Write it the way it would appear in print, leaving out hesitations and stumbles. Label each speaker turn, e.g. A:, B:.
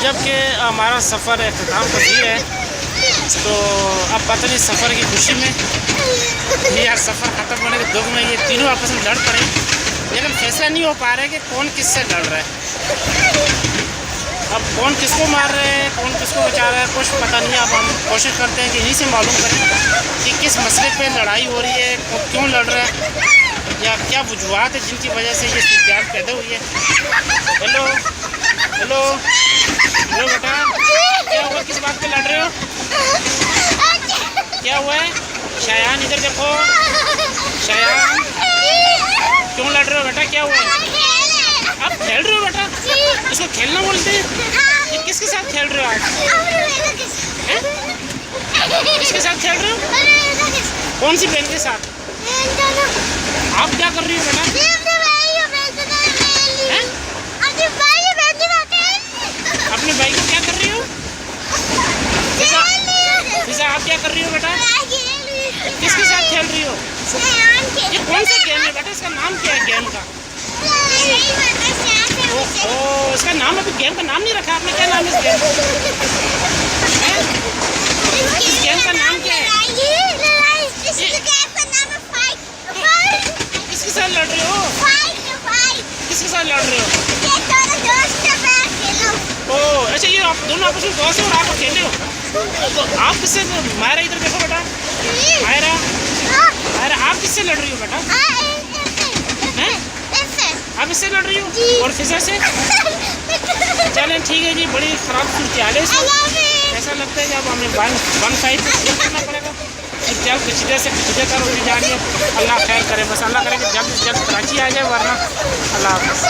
A: जबकि हमारा सफ़र अख्ताम पजीर है, तो अब पता नहीं सफ़र की खुशी में या सफ़र ख़त्म होने के दुख में ये तीनों आपस में लड़ पड़े, लेकिन फैसला नहीं हो पा रहा है कि कौन किससे लड़ रहा है। अब कौन किसको मार रहे हैं, कौन किसको बचा रहा है, कुछ पता नहीं। अब हम कोशिश करते हैं कि इन्हीं से मालूम करें कि किस मसले पे लड़ाई हो रही है, क्यों लड़ रहा है, या क्या वजूहत है जिनकी वजह से ये सूरत पैदा हुई है। हेलो हेलो हेलो बेटा, क्या हुआ, किस बात पे लड़ रहे हो, क्या हुआ है? शायान इधर देखो, शायान क्यों लड़ रहे हो बेटा, क्या हुआ है? आप खेल रहे हो बेटा, इसको खेलना बोलते हैं। ये किसके साथ खेल रहे हो आप? किसके साथ खेल रहे हो? कौन सी बहन के साथ? आप क्या कर रही हो बेटा? अपने भाई को क्या कर रही हो? फिजा आप क्या कर रही हो बेटा? किसके साथ खेल रही हो? ये कौन सा गेम है बेटा, इसका नाम क्या है गेम का? ओह, इसका नाम, अभी गेम का नाम नहीं रखा आपने, क्या नाम है इस गेम का? इस गेम का नाम क्या है? किसके साथ लड़ रहे हो? किसके साथ लड़ रहे हो? ओह अच्छा, ये आप दोनों आपस में दोस्त हो और आप अकेले हो, तो आप किससे? मायरा इधर देखो बेटा, मायरा मायरा आप किससे लड़ रही हो बेटा? आप इससे लड़ रही हो और फिजा से? चलें ठीक है जी, बड़ी ख़राब सूरत हाल है इसमें। ऐसा लगता है कि अब हमें वन साइड से करना पड़ेगा। जल्द कचीदे से कचीदे कर होने जा रही है। अल्लाह खैर करे, बस अल्लाह करे कि जल्द से जल्द कराची आ जाए, वरना अल्लाह हाफ़िज़।